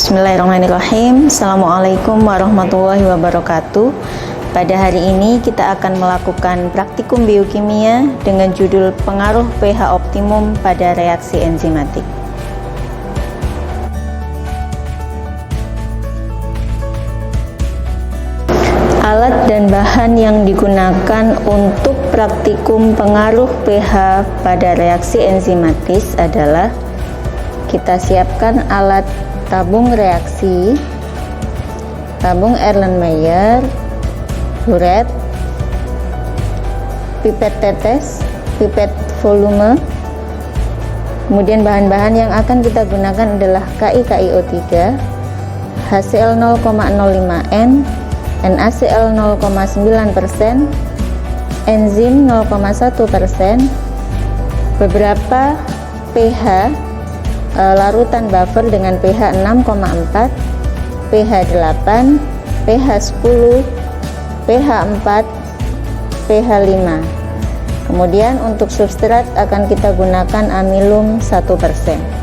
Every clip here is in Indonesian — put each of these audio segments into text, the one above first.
Bismillahirrahmanirrahim. Assalamualaikum warahmatullahi wabarakatuh. Pada hari ini kita akan melakukan praktikum biokimia dengan judul pengaruh pH optimum pada reaksi enzimatik. Alat dan bahan yang digunakan untuk praktikum pengaruh pH pada reaksi enzimatis adalah kita siapkan alat tabung reaksi, tabung Erlenmeyer, buret, pipet tetes, pipet volume. Kemudian bahan-bahan yang akan kita gunakan adalah KiKiO3, HCl 0,05N, NaCl 0,9%, enzim 0,1%, beberapa pH larutan buffer dengan pH 6,4, pH 8, pH 10, pH 4, pH 5. Kemudian untuk substrat akan kita gunakan amilum 1%.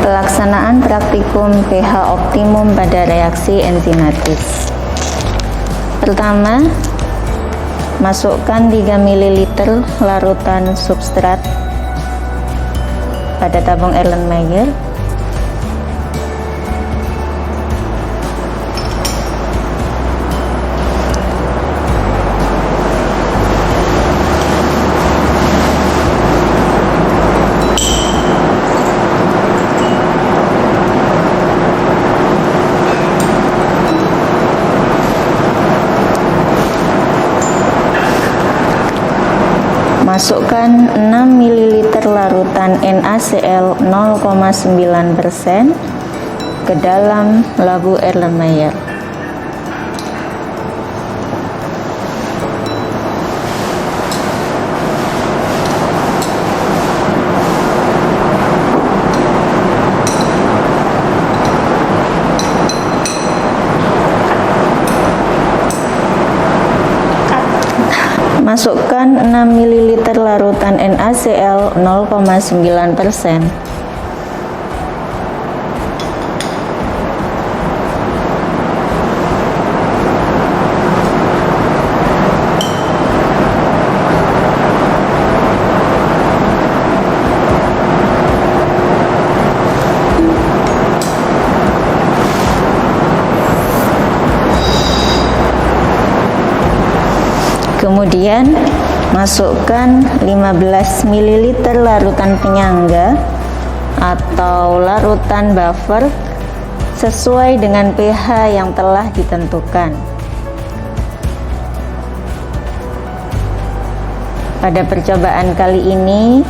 Pelaksanaan praktikum pH optimum pada reaksi enzimatis. Pertama, masukkan 3 ml larutan substrat pada tabung Erlenmeyer. Masukkan 6 ml larutan NaCl 0,9% ke dalam labu Erlenmeyer. Masukkan 6 ml larutan NaCl 0,9%. Kemudian masukkan 15 ml larutan penyangga atau larutan buffer sesuai dengan pH yang telah ditentukan. Pada percobaan kali ini,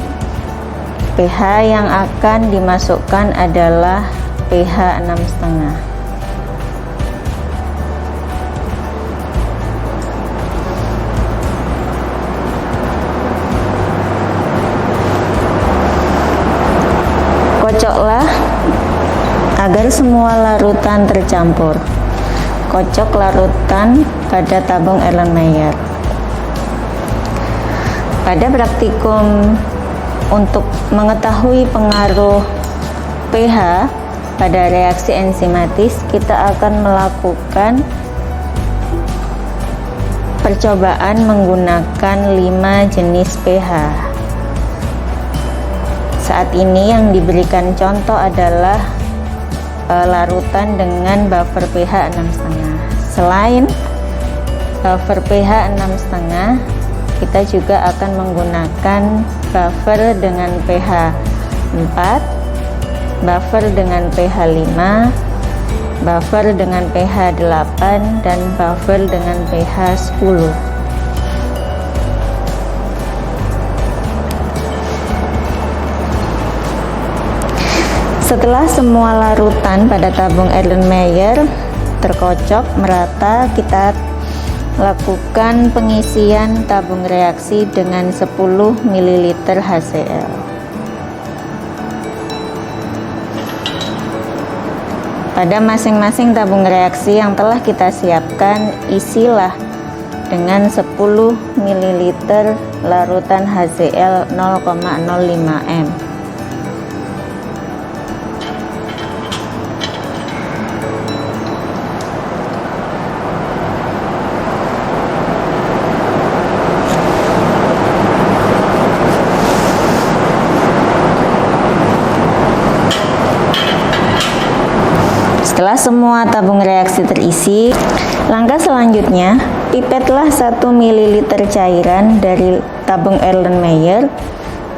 pH yang akan dimasukkan adalah pH 6,5. Kocoklah agar semua larutan tercampur. Kocok larutan pada tabung Erlenmeyer. Pada praktikum untuk mengetahui pengaruh pH pada reaksi enzimatis, kita akan melakukan percobaan menggunakan 5 jenis pH. Saat ini yang diberikan contoh adalah larutan dengan buffer pH 6,5. Selain buffer pH 6,5, kita juga akan menggunakan buffer dengan pH 4, buffer dengan pH 5, buffer dengan pH 8, dan buffer dengan pH 10. Setelah semua larutan pada tabung Erlenmeyer terkocok merata, kita lakukan pengisian tabung reaksi dengan 10 ml HCl. Pada masing-masing tabung reaksi yang telah kita siapkan, isilah dengan 10 ml larutan HCl 0,05 m. Setelah semua tabung reaksi terisi, langkah selanjutnya, pipetlah 1 ml cairan dari tabung Erlenmeyer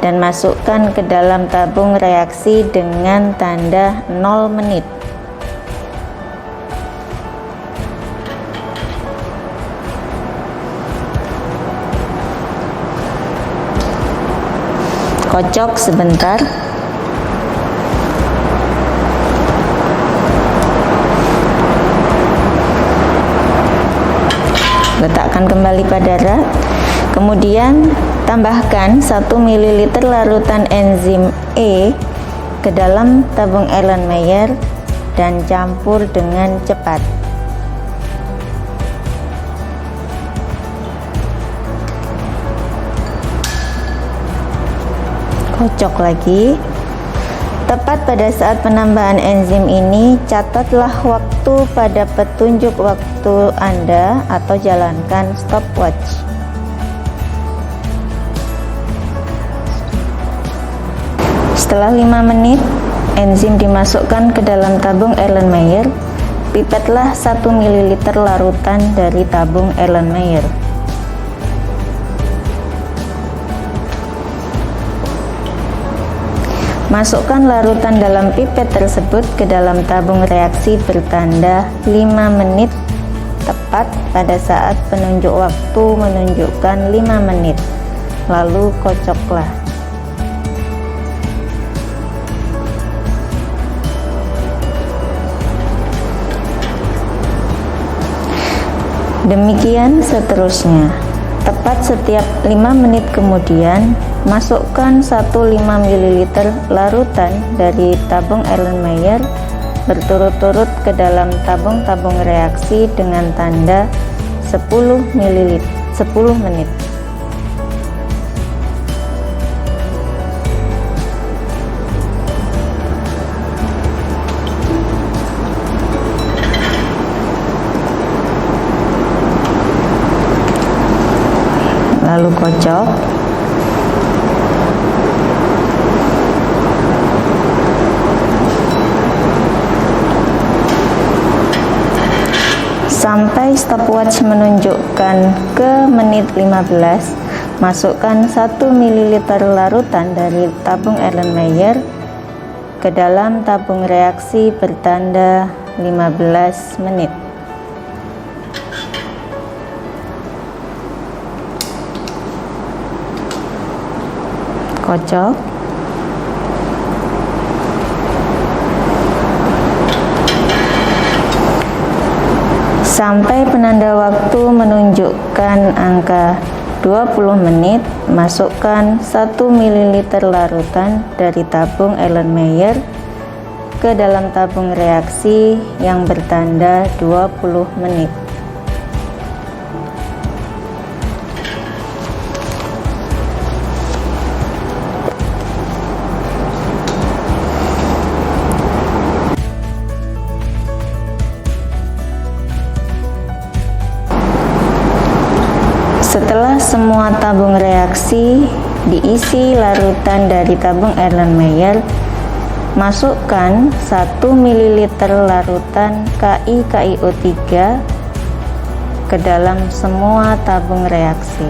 dan masukkan ke dalam tabung reaksi dengan tanda 0 menit. Kocok sebentar. Letakkan kembali pada rak, kemudian tambahkan 1 ml larutan enzim E ke dalam tabung Erlenmeyer dan campur dengan cepat. Kocok lagi. Tepat pada saat penambahan enzim ini, catatlah waktu pada petunjuk waktu Anda atau jalankan stopwatch. Setelah 5 menit, enzim dimasukkan ke dalam tabung Erlenmeyer. Pipetlah 1 ml larutan dari tabung Erlenmeyer. Masukkan larutan dalam pipet tersebut ke dalam tabung reaksi bertanda 5 menit tepat pada saat penunjuk waktu menunjukkan 5 menit. Lalu kocoklah. Demikian seterusnya. Tepat setiap 5 menit kemudian, masukkan 1,5 ml larutan dari tabung Erlenmeyer berturut-turut ke dalam tabung-tabung reaksi dengan tanda 10 menit. Lalu kocok. Sampai stopwatch menunjukkan ke menit 15, masukkan 1 ml larutan dari tabung Erlenmeyer ke dalam tabung reaksi bertanda 15 menit. Kocok. Sampai penanda waktu menunjukkan angka 20 menit, masukkan 1 ml larutan dari tabung Erlenmeyer ke dalam tabung reaksi yang bertanda 20 menit. Setelah semua tabung reaksi diisi larutan dari tabung Erlenmeyer, masukkan 1 ml larutan KiKiO3 ke dalam semua tabung reaksi.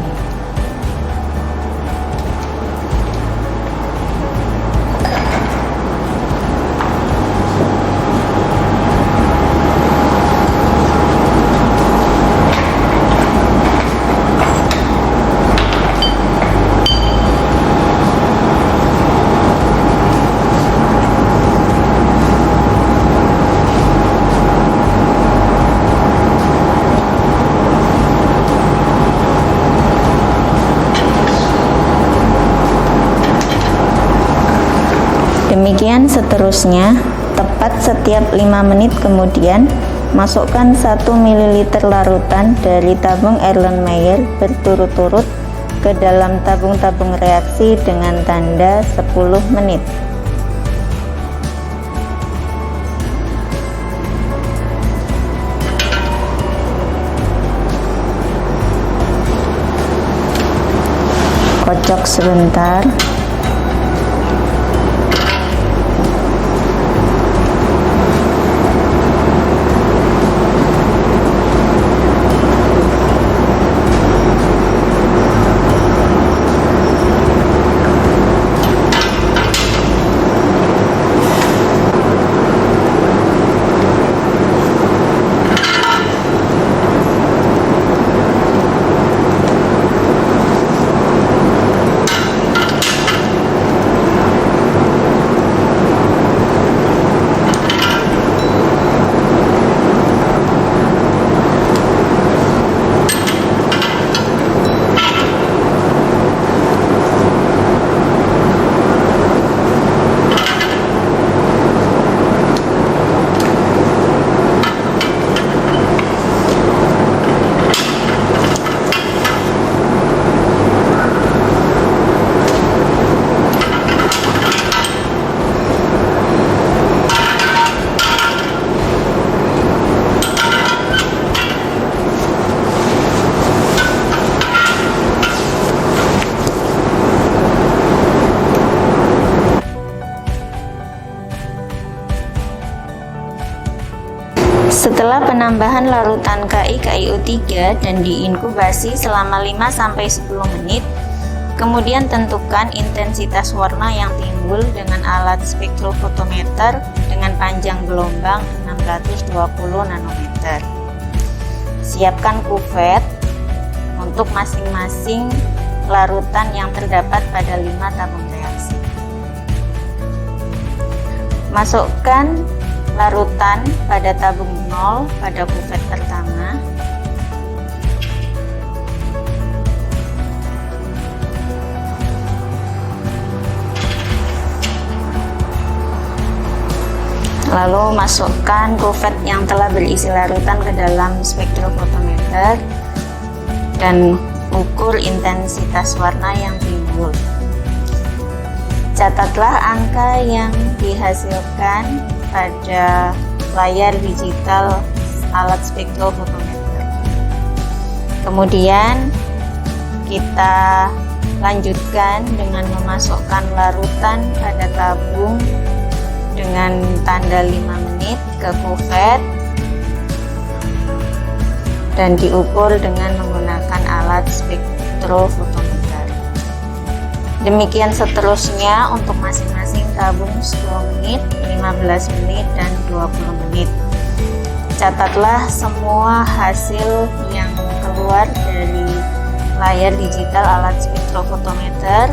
Demikian seterusnya. Tepat setiap 5 menit kemudian, masukkan 1 ml larutan dari tabung Erlenmeyer berturut-turut ke dalam tabung-tabung reaksi dengan tanda 10 menit. Kocok sebentar. Setelah penambahan larutan KiO3 dan diinkubasi selama 5-10 menit, kemudian tentukan intensitas warna yang timbul dengan alat spektrofotometer dengan panjang gelombang 620 nanometer. Siapkan kuvet untuk masing-masing larutan yang terdapat pada 5 tabung reaksi. Masukkan larutan pada tabung 0 pada kuvet pertama. Lalu masukkan kuvet yang telah berisi larutan ke dalam spektrofotometer dan ukur intensitas warna yang timbul. Catatlah angka yang dihasilkan pada layar digital alat spektrofotometer. Kemudian kita lanjutkan dengan memasukkan larutan pada tabung dengan tanda 5 menit ke kuvet dan diukur dengan menggunakan alat spektrofotometer. Demikian seterusnya untuk masing-masing tabung 10 menit, 15 menit, dan 20 menit. Catatlah semua hasil yang keluar dari layar digital alat spektrofotometer.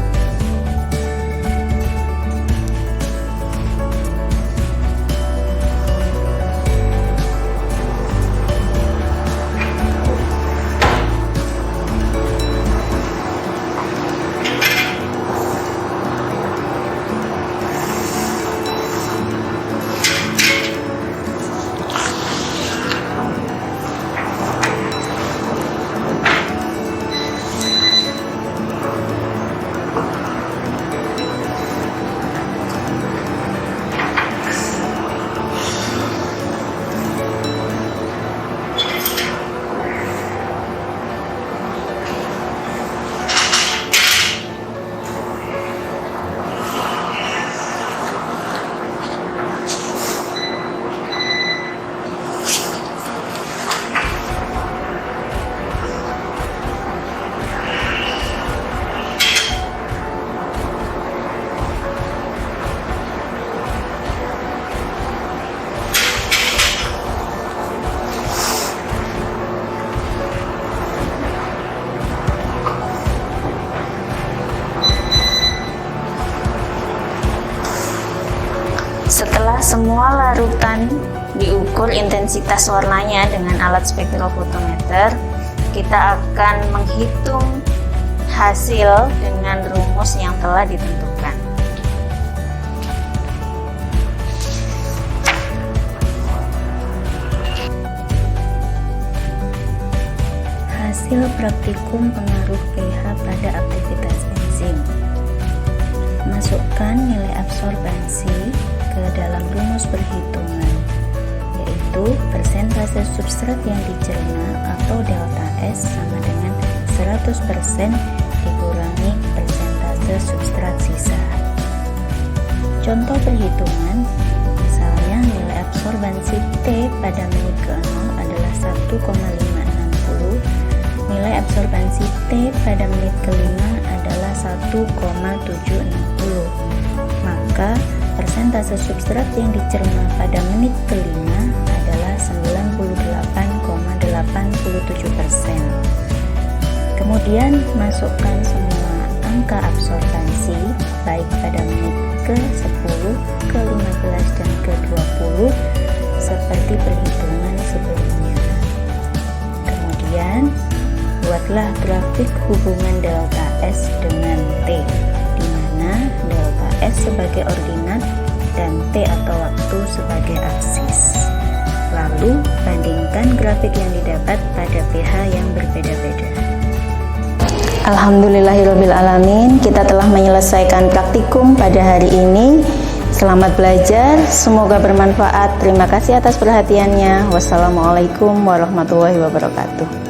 Setelah semua larutan diukur intensitas warnanya dengan alat spektrofotometer, kita akan menghitung hasil dengan rumus yang telah ditentukan. hasil praktikum pengaruh pH pada aktivitas enzim. Masukkan nilai absorbensi ke dalam rumus perhitungan, yaitu persentase substrat yang dicerna atau delta S sama dengan 100% dikurangi persentase substrat sisa. Contoh perhitungan, misalnya nilai absorbensi T pada menit ke-0 adalah 1,560, nilai absorbensi T pada menit ke-5 adalah 1,760. Maka persentase substrat yang dicerna pada menit ke-5 adalah 98,87%. Kemudian masukkan semua angka absorbensi baik pada menit ke-10, ke-15 dan ke-20 seperti perhitungan sebelumnya. Kemudian buatlah grafik hubungan delta S dengan T, di mana delta S sebagai ordinat dan T atau waktu sebagai aksis. Lalu bandingkan grafik yang didapat pada pH yang berbeda-beda. Alhamdulillahirrabbilalamin, kita telah menyelesaikan praktikum pada hari ini. Selamat belajar, semoga bermanfaat. Terima kasih atas perhatiannya. Wassalamualaikum warahmatullahi wabarakatuh.